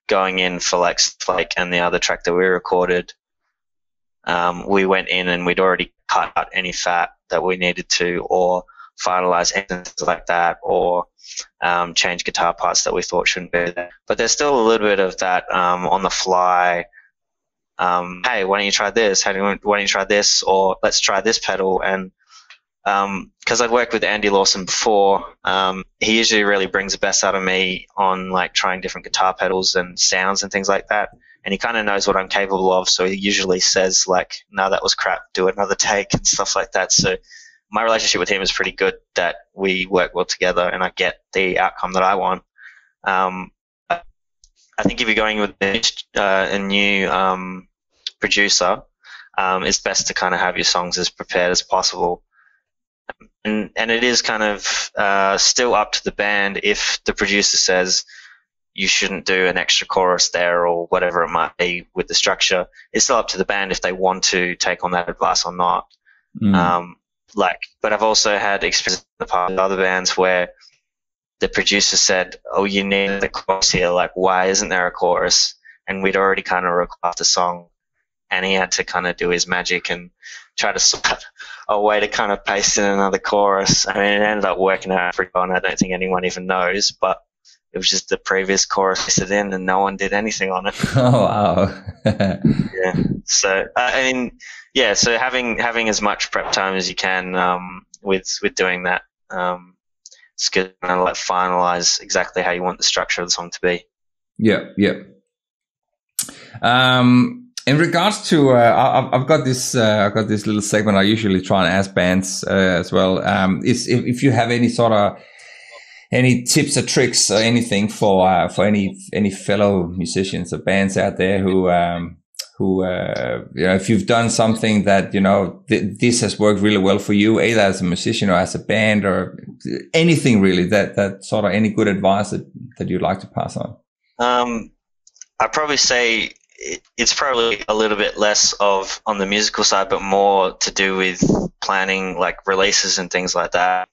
going in for like Flake and the other track that we recorded. We went in and we'd already cut out any fat that we needed to, or finalize things like that, or change guitar parts that we thought shouldn't be there. But there's still a little bit of that on the fly. Hey, why don't you try this? Why don't you try this? Or let's try this pedal. And because I'd worked with Andy Lawson before, he usually really brings the best out of me on like trying different guitar pedals and sounds and things like that. And he kind of knows what I'm capable of, so he usually says like, "No, that was crap. Do another take," and stuff like that. So my relationship with him is pretty good. That we work well together, and I get the outcome that I want. I think if you're going with a new producer, it's best to kind of have your songs as prepared as possible. And it is kind of still up to the band. If the producer says you shouldn't do an extra chorus there or whatever it might be with the structure, it's still up to the band if they want to take on that advice or not. But I've also had experience in the past with other bands where the producer said, "Oh, you need the chorus here. Like, why isn't there a chorus?" And we'd already kind of recorded the song, and he had to kind of do his magic and try to sort out a way to kind of paste in another chorus. I mean, it ended up working out pretty well, and I don't think anyone even knows, but it was just the previous chorus pasted in, and no one did anything on it. Oh, wow. Yeah. So, I mean, yeah, so having as much prep time as you can with doing that, it's good to kind of like finalize exactly how you want the structure of the song to be. Yeah. In regards to, I've got this little segment I usually try and ask bands as well. Is if you have any sort of any tips or tricks or anything for any fellow musicians or bands out there who if you've done something that this has worked really well for you, either as a musician or as a band, or anything really that sort of any good advice that you'd like to pass on. I'd probably say it's probably a little bit less of on the musical side, but more to do with planning like releases and things like that.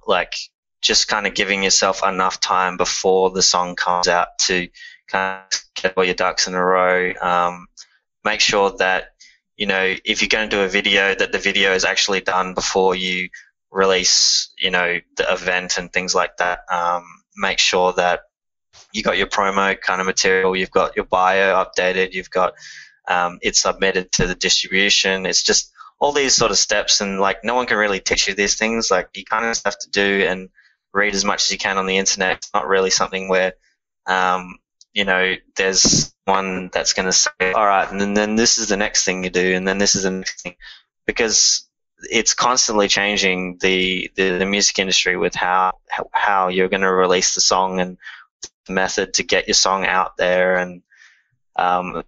Like just kind of giving yourself enough time before the song comes out to kind of get all your ducks in a row. Make sure that, if you're going to do a video, that the video is actually done before you release, the event and things like that. Make sure that you got your promo kind of material, you've got your bio updated, you've got it submitted to the distribution. It's just all these sort of steps, and like no one can really teach you these things. Like you kind of just have to do and read as much as you can on the internet. It's not really something where there's one that's going to say, all right, and then this is the next thing you do, and then this is the next thing, because it's constantly changing the music industry with how you're going to release the song and the method to get your song out there, and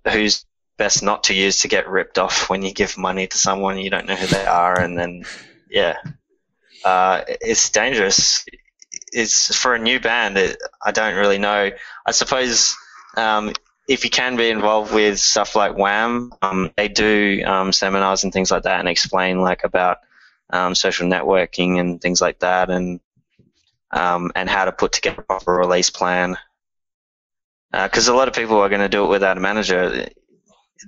who's best not to use to get ripped off when you give money to someone you don't know who they are, and then it's dangerous. It's for a new band. I don't really know. I suppose if you can be involved with stuff like Wham, they do seminars and things like that, and explain like about social networking and things like that, and how to put together a proper release plan. Because a lot of people are going to do it without a manager.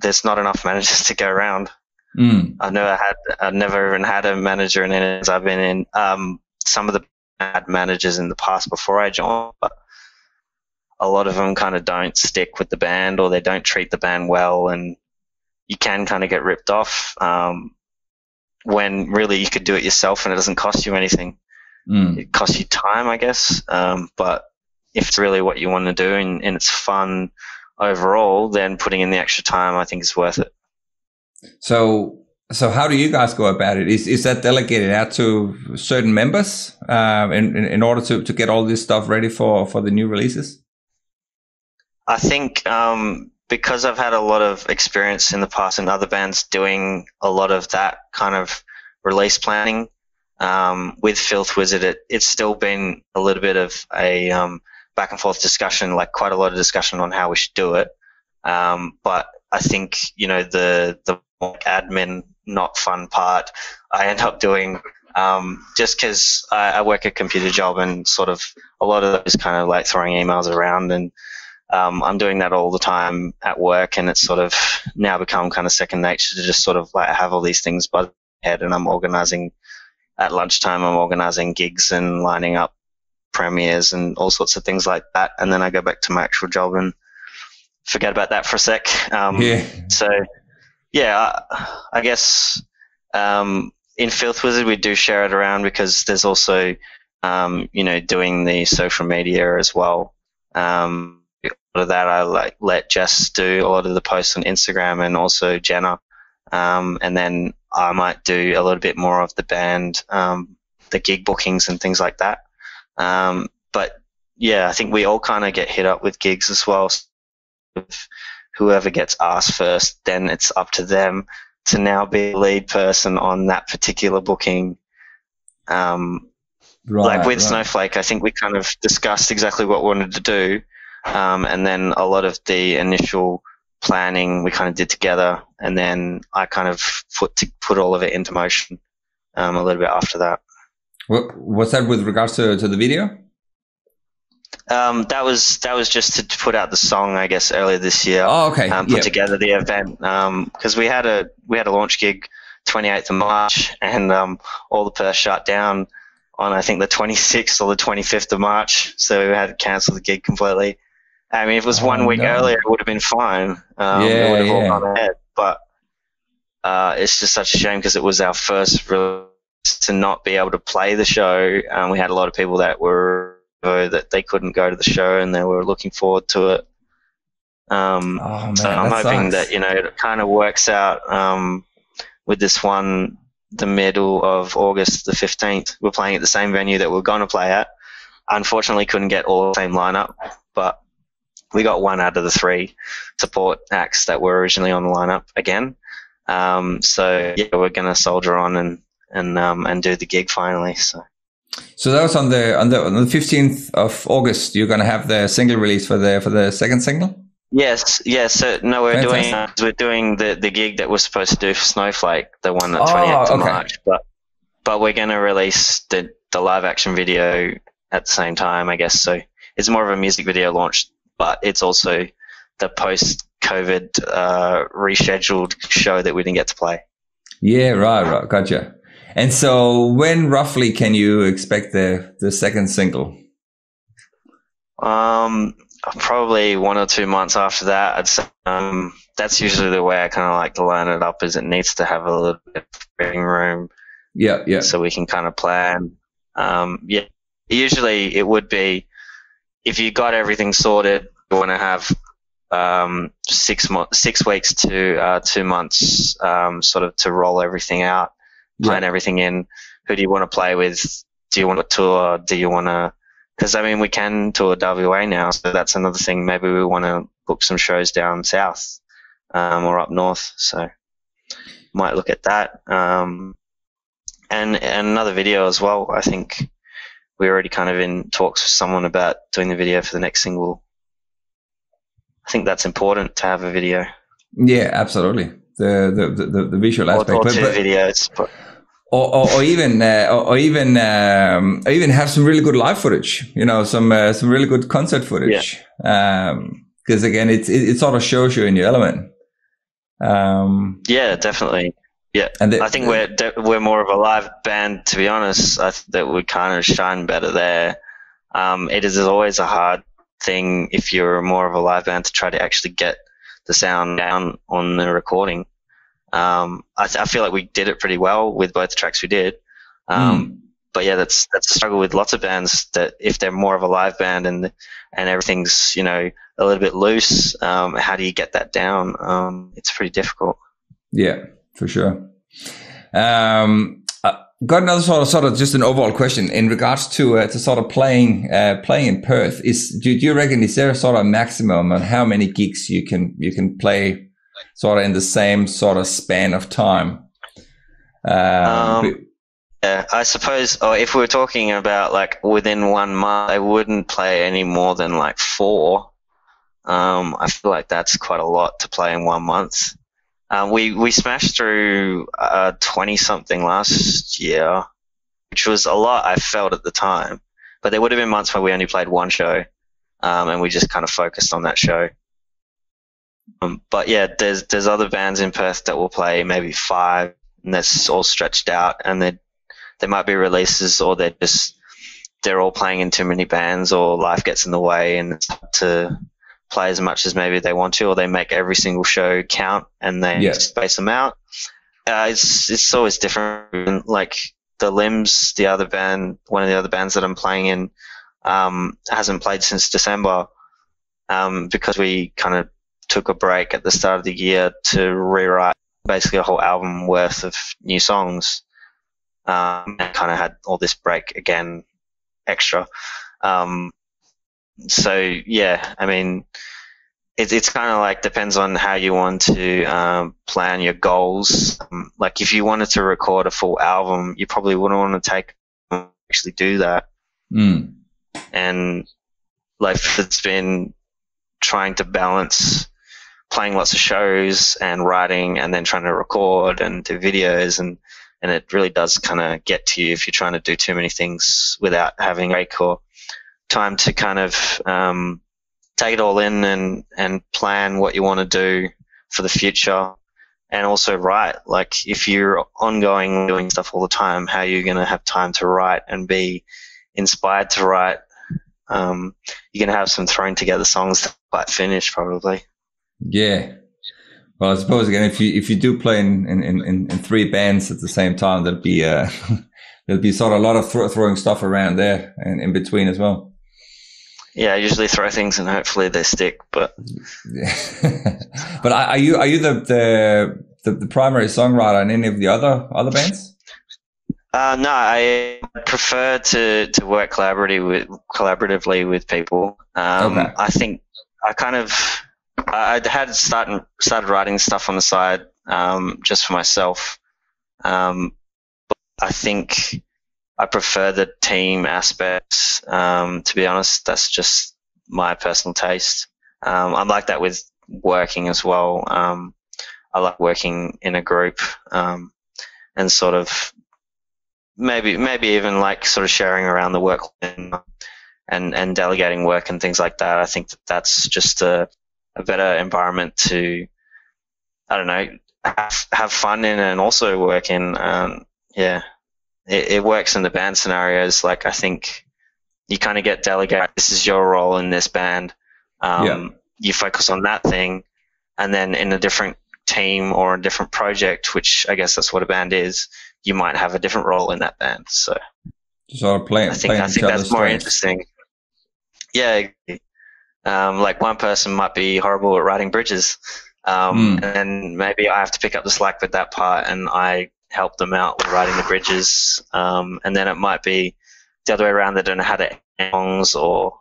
There's not enough managers to go around. I've never even had a manager in any I've been in. Some of the had managers in the past before I joined, but a lot of them kind of don't stick with the band, or they don't treat the band well, and you can kind of get ripped off when really you could do it yourself and it doesn't cost you anything. It costs you time, I guess. But if it's really what you want to do and it's fun overall, then putting in the extra time, I think, is worth it. So how do you guys go about it? Is that delegated out to certain members in order to get all this stuff ready for the new releases? I think because I've had a lot of experience in the past in other bands doing a lot of that kind of release planning, with Filth Wizard, it's still been a little bit of a back and forth discussion, like quite a lot of discussion on how we should do it. But I think, the admin, not fun part, I end up doing just because I work a computer job and sort of a lot of those kind of like throwing emails around, and I'm doing that all the time at work, and it's sort of now become kind of second nature to just sort of like have all these things by the head, and I'm organizing at lunchtime, I'm organizing gigs and lining up premieres and all sorts of things like that, and then I go back to my actual job and forget about that for a sec. So yeah, I guess in Filth Wizard we do share it around because there's also doing the social media as well. A lot of that I let Jess do a lot of the posts on Instagram, and also Jenna, and then I might do a little bit more of the band, the gig bookings and things like that. But yeah, I think we all kind of get hit up with gigs as well. So whoever gets asked first, then it's up to them to now be the lead person on that particular booking. Like with Snowflake, I think we kind of discussed exactly what we wanted to do, and then a lot of the initial planning we kind of did together, and then I kind of put all of it into motion a little bit after that. What's that with regards to the video? That was just to put out the song, I guess, earlier this year. Oh, okay. Put together the event because we had a launch gig 28th of March, and all the Perth shut down on I think the 26th or the 25th of March, so we had to cancel the gig completely. I mean, if it was 1 week earlier, it would have been fine. It would have all gone ahead, but it's just such a shame because it was our first release to not be able to play the show. We had a lot of people that they couldn't go to the show and they were looking forward to it. So I'm hoping that it kind of works out with this one. The middle of August the 15th, we're playing at the same venue that we're going to play at. Unfortunately, couldn't get all the same lineup, but we got one out of the three support acts that were originally on the lineup again. So yeah, we're going to soldier on and do the gig finally. So that was on the 15th of August. You're going to have the single release for the second single. Yes. So no, we're doing the gig that we're supposed to do for Snowflake, the one at 28th of March. But we're going to release the live action video at the same time, I guess. So it's more of a music video launch, but it's also the post-COVID rescheduled show that we didn't get to play. Yeah, right, gotcha. And so when roughly can you expect the second single? Probably 1 or 2 months after that. I'd say that's usually the way I kind of like to line it up, is it needs to have a little bit of breathing room. Yeah. So we can kind of plan. Usually it would be, if you got everything sorted, you want to have 6 weeks to 2 months sort of to roll everything out, plan everything in. Who do you want to play with? Do you want to tour? Do you want to... Because, I mean, we can tour WA now, so that's another thing. Maybe we want to book some shows down south or up north, so might look at that. And another video as well. I think we're already kind of in talks with someone about doing the video for the next single. I think that's important to have a video. Yeah, absolutely. The visual aspect. Or two videos. Or even have some really good live footage, some really good concert footage. Because again, it sort of shows you in your element. Yeah, definitely. Yeah, and I think we're more of a live band, to be honest. I think that we kind of shine better there. It is always a hard thing if you're more of a live band to try to actually get the sound down on the recording. I feel like we did it pretty well with both the tracks we did. but yeah, that's a struggle with lots of bands, that if they're more of a live band and everything's, you know, a little bit loose, how do you get that down? It's pretty difficult. Yeah, for sure. Got another sort of just an overall question in regards to sort of playing in Perth. Do you reckon, is there a sort of maximum on how many gigs you can play sort of in the same sort of span of time? Yeah, I suppose, or if we were talking about like within 1 month, I wouldn't play any more than like 4. I feel like that's quite a lot to play in 1 month. We smashed through 20 something last year, which was a lot, I felt at the time. But there would have been months where we only played 1 show, and we just kind of focused on that show. But yeah, there's other bands in Perth that will play maybe 5, and that's all stretched out, and there might be releases, or they're all playing in too many bands, or life gets in the way and it's hard to play as much as maybe they want to, or they make every single show count and they space them out. It's always different. Like the Limbs, the other band, one of the other bands that I'm playing in, hasn't played since December, because we kind of took a break at the start of the year to rewrite basically a whole album worth of new songs. And kind of had all this break again extra. So yeah, I mean, it's kind of like depends on how you want to plan your goals. Like if you wanted to record a full album, you probably wouldn't want to actually do that. And like it's been trying to balance playing lots of shows and writing and then trying to record and do videos, and it really does kind of get to you if you're trying to do too many things without having a break or time to kind of take it all in and plan what you want to do for the future, and also write. Like if you're ongoing doing stuff all the time, how are you going to have time to write and be inspired to write? You're going to have some thrown together songs that are quite finished probably. Yeah. Well, I suppose again, if you do play in 3 bands at the same time, there'll be sort of a lot of throwing stuff around there and in between as well. Yeah, I usually throw things and hopefully they stick. But but are you the primary songwriter in any of the other bands? No, I prefer to work collaboratively with people. Okay. I think I had started writing stuff on the side, just for myself. But I think I prefer the team aspects. To be honest, that's just my personal taste. I'm like that with working as well. I like working in a group, and sort of maybe even like sort of sharing around the work and delegating work and things like that. I think that's just a better environment to, I don't know, have fun in and also work in. Yeah, it works in the band scenarios. Like I think you kind of get delegated. This is your role in this band. You focus on that thing, and then in a different team or a different project, which I guess that's what a band is, you might have a different role in that band. So sort of playing. I think that's more interesting. Yeah. Like one person might be horrible at writing bridges, and maybe I have to pick up the slack with that part and I help them out with writing the bridges. And then it might be the other way around. They don't know how to end songs, or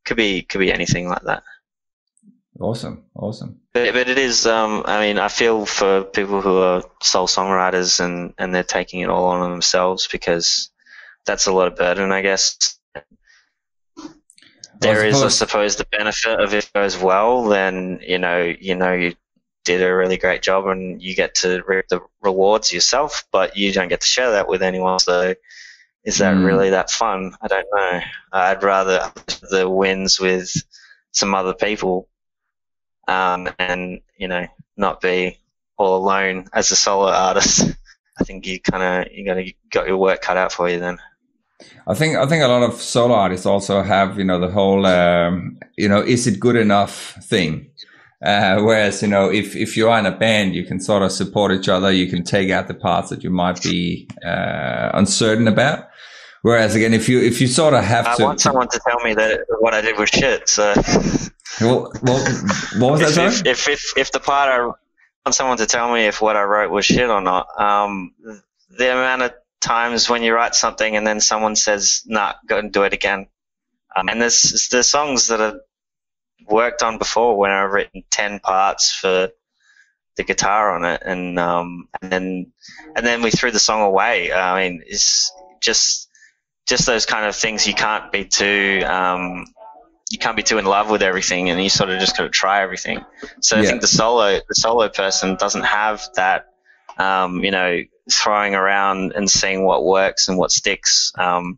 could be anything like that. Awesome. But it is. I mean, I feel for people who are sole songwriters and they're taking it all on themselves, because that's a lot of burden, I guess. There is, I suppose, the benefit of if it goes well, then you did a really great job and you get to reap the rewards yourself, but you don't get to share that with anyone. So is that really that fun? I don't know. I'd rather have the wins with some other people, and not be all alone as a solo artist. I think you got your work cut out for you then. I think a lot of solo artists also have, the whole, is it good enough thing. Whereas, you know, if you're in a band, you can sort of support each other. You can take out the parts that you might be uncertain about. Whereas again, if you sort of have I want someone to tell me that what I did was shit. So, what was that? Sorry? If the part I want someone to tell me if what I wrote was shit or not. The amount of times when you write something and then someone says, "Nah, go and do it again." And there's songs that I've worked on before when I've written 10 parts for the guitar on it, and then we threw the song away. I mean, it's just those kind of things. You can't be too in love with everything, and you sort of just got to try everything. So I think the solo person doesn't have that, you know, throwing around and seeing what works and what sticks. And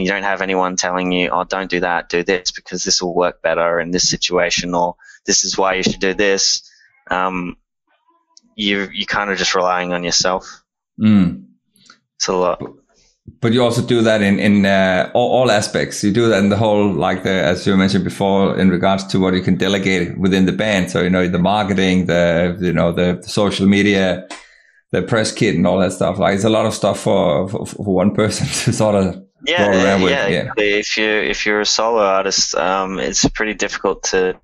you don't have anyone telling you, "Oh, don't do that, do this because this will work better in this situation," or "This is why you should do this." You kind of just relying on yourself. It's a lot. But you also do that in all aspects. You do that in the whole, like as you mentioned before, in regards to what you can delegate within the band. So, you know, the marketing, the social media, the press kit, and all that stuff. Like, it's a lot of stuff for one person to sort of roll around with. Yeah. If you're a solo artist, it's pretty difficult to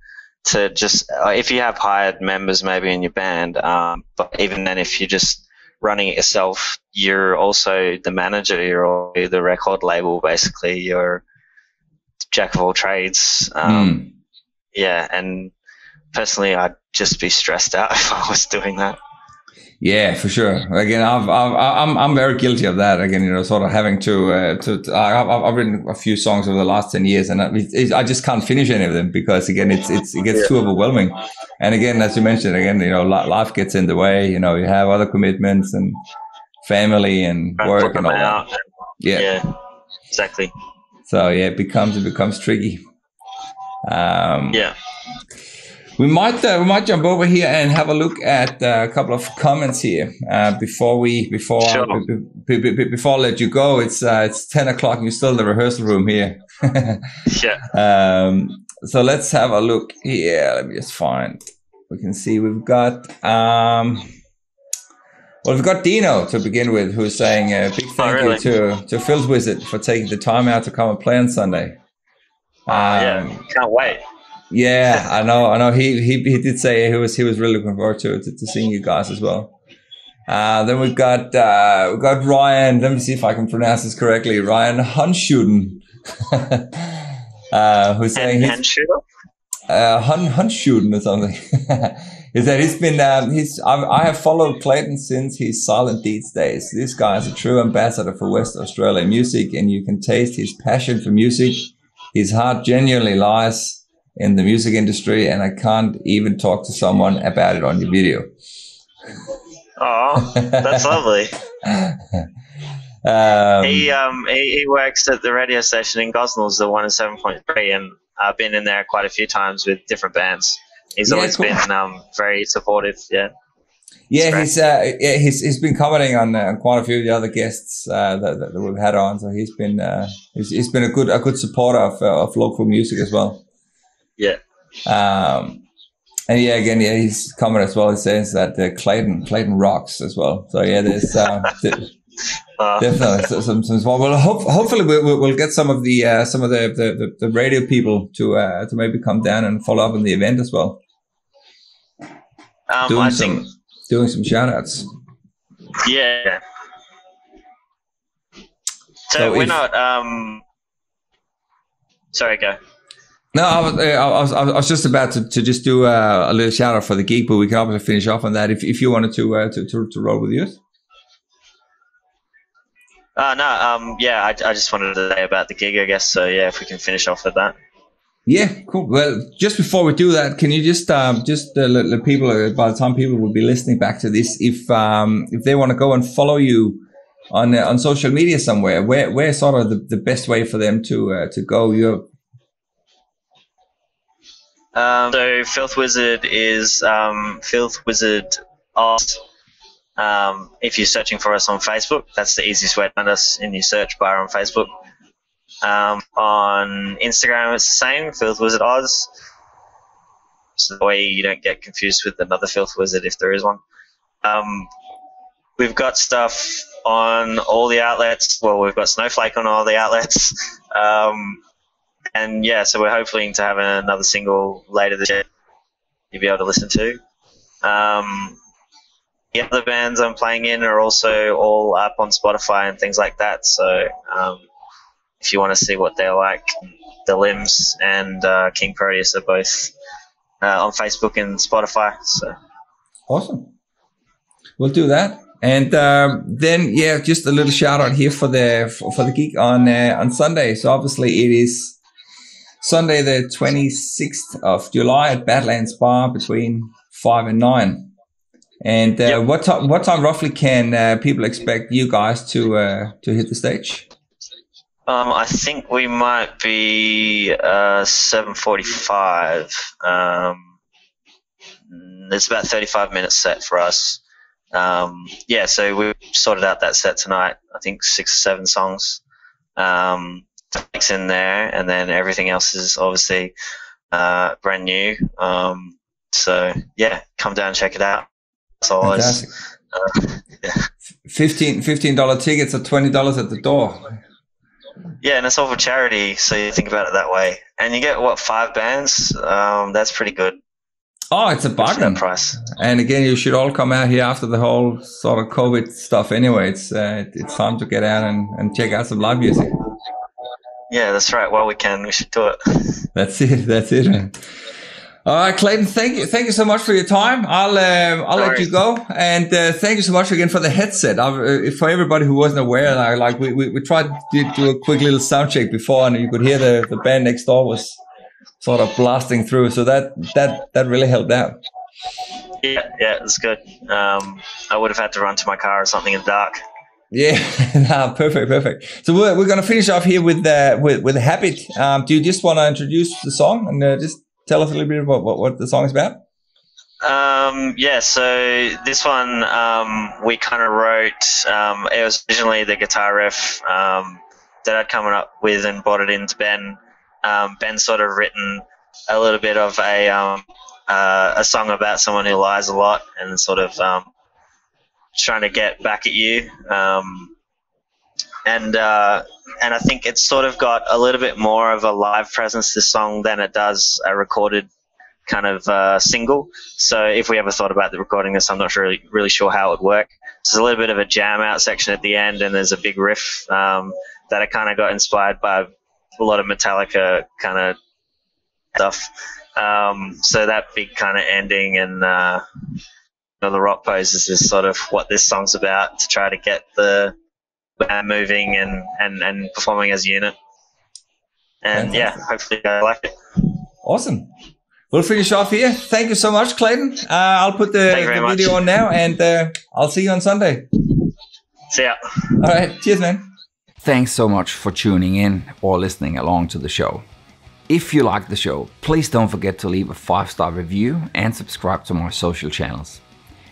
just if you have hired members maybe in your band. But even then, if you're just running it yourself, you're also the manager. You're also the record label. Basically, you're jack of all trades. Yeah, and personally, I'd just be stressed out if I was doing that. Yeah, for sure. Again, I'm very guilty of that. Again, you know, sort of having to I've written a few songs over the last 10 years, and I just can't finish any of them because again, it gets too overwhelming. And again, as you mentioned, again, you know, life gets in the way. You know, you have other commitments and family and work and all that. Yeah, exactly. So yeah, it becomes tricky. Yeah. We might jump over here and have a look at a couple of comments here before I let you go. It's 10 o'clock and you're still in the rehearsal room here. Yeah. So let's have a look here. Let me just find. We can see we've got we've got Dino to begin with, who's saying a big thank you to Filth Wizard for taking the time out to come and play on Sunday. Yeah, can't wait. Yeah, I know. He did say he was really looking forward to seeing you guys as well. Then we've got Ryan. Let me see if I can pronounce this correctly. Ryan Hunshuden, who's saying Hunshuden or something. Is that he's been I have followed Clayton since his Silent Deeds days. This guy is a true ambassador for West Australian music, and you can taste his passion for music. His heart genuinely lies in the music industry, and I can't even talk to someone about it on your video. Oh, that's lovely. He works at the radio station in Gosnells, the 107.3, and I've been in there quite a few times with different bands. He's always been very supportive. Yeah. Yeah, he's been commenting on quite a few of the other guests that we've had on. So he's been a good supporter of local music as well. Yeah. And he's commented as well. He says that Clayton rocks as well. So yeah, there's definitely some small. Well, hopefully we'll get some of the radio people to maybe come down and follow up on the event as well. Doing some shout outs. Yeah. So we're not. Sorry, go. No, I was just about to just do a little shout out for the gig, but we can obviously finish off on that if you wanted to roll with yours. I just wanted to say about the gig, I guess. So yeah, if we can finish off with that. Yeah, cool. Well, just before we do that, can you just let people, by the time people will be listening back to this, if they want to go and follow you on social media somewhere, where's sort of the best way for them to go? So Filth Wizard is Filth Wizard Art. If you're searching for us on Facebook, that's the easiest way to find us in your search bar on Facebook. On Instagram, it's the same, Filth Wizard Oz. so that way you don't get confused with another Filth Wizard if there is one. We've got stuff on all the outlets. Well, we've got Snowflake on all the outlets. And yeah, so we're hoping to have another single later this year you'll be able to listen to. The other bands I'm playing in are also all up on Spotify and things like that. So if you want to see what they're like, The Limbs and King Proteus are both on Facebook and Spotify. So awesome. We'll do that. And then, yeah, just a little shout out here for the gig on Sunday. So obviously it is Sunday the 26th of July at Badlands Bar between 5 and 9. And Yep. what time roughly can people expect you guys to hit the stage? I think we might be 7:45. It's about 35 minutes set for us. Yeah, so we sorted out that set tonight. I think 6 or 7 songs. Mix in there, and then everything else is obviously brand new. So yeah, come down and check it out. As always. Yeah. $15 tickets or $20 at the door. Yeah, and it's all for charity, so you think about it that way. And you get, 5 bands? That's pretty good. Oh, it's a bargain. That price. And again, you should all come out here after the whole sort of COVID stuff anyway. It's time to get out and check out some live music. Yeah, that's right. Well, we should do it. That's it. All right, Clayton, thank you so much for your time. I'll let you go, and thank you so much again for the headset. For everybody who wasn't aware, we tried to do a quick little sound check before, and you could hear the band next door was sort of blasting through, so that really helped out. Yeah, it's good. I would have had to run to my car or something in the dark. Yeah, perfect. So we're gonna finish off here with Habit. Do you just want to introduce the song and just tell us a little bit about what the song is about? Yeah, so this one we kind of wrote. It was originally the guitar riff that I'd come up with and brought it into Ben. Ben's sort of written a little bit of a song about someone who lies a lot and sort of trying to get back at you. And I think it's sort of got a little bit more of a live presence, this song, than it does a recorded kind of single. So if we ever thought about recording this, I'm not really sure how it would work. There's a little bit of a jam out section at the end, and there's a big riff that I kind of got inspired by a lot of Metallica kind of stuff. So that big kind of ending and the rock poses is sort of what this song's about, to try to get the band moving and performing as a unit. And Fantastic. yeah, hopefully you guys like it. Awesome. We'll finish off here. Thank you so much, Clayton. I'll put the video on now, and I'll see you on Sunday. See ya. All right. Cheers, man. Thanks so much for tuning in or listening along to the show. If you like the show, please don't forget to leave a 5-star review and subscribe to my social channels.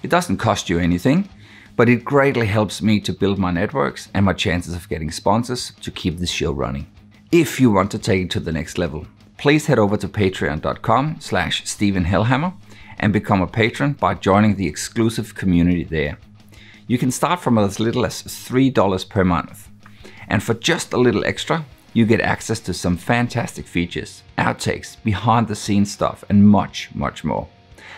It doesn't cost you anything, but it greatly helps me to build my networks and my chances of getting sponsors to keep this show running. If you want to take it to the next level, please head over to patreon.com/Stephen Helhammer and become a patron by joining the exclusive community there. You can start from as little as $3 per month. And for just a little extra, you get access to some fantastic features, outtakes, behind the scenes stuff, and much, much more.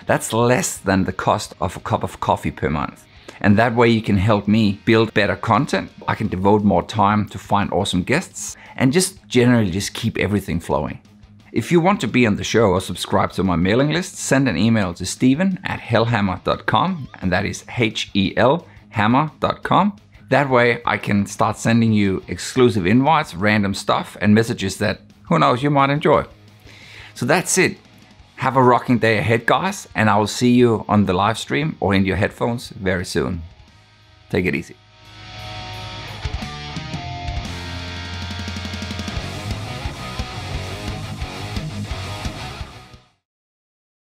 That's less than the cost of a cup of coffee per month. And that way you can help me build better content. I can devote more time to find awesome guests and just generally just keep everything flowing. If you want to be on the show or subscribe to my mailing list, send an email to steven@helhammer.com, and that is HELhammer.com. That way I can start sending you exclusive invites, random stuff, and messages that, who knows, you might enjoy. So that's it. Have a rocking day ahead, guys, and I will see you on the live stream or in your headphones very soon. Take it easy.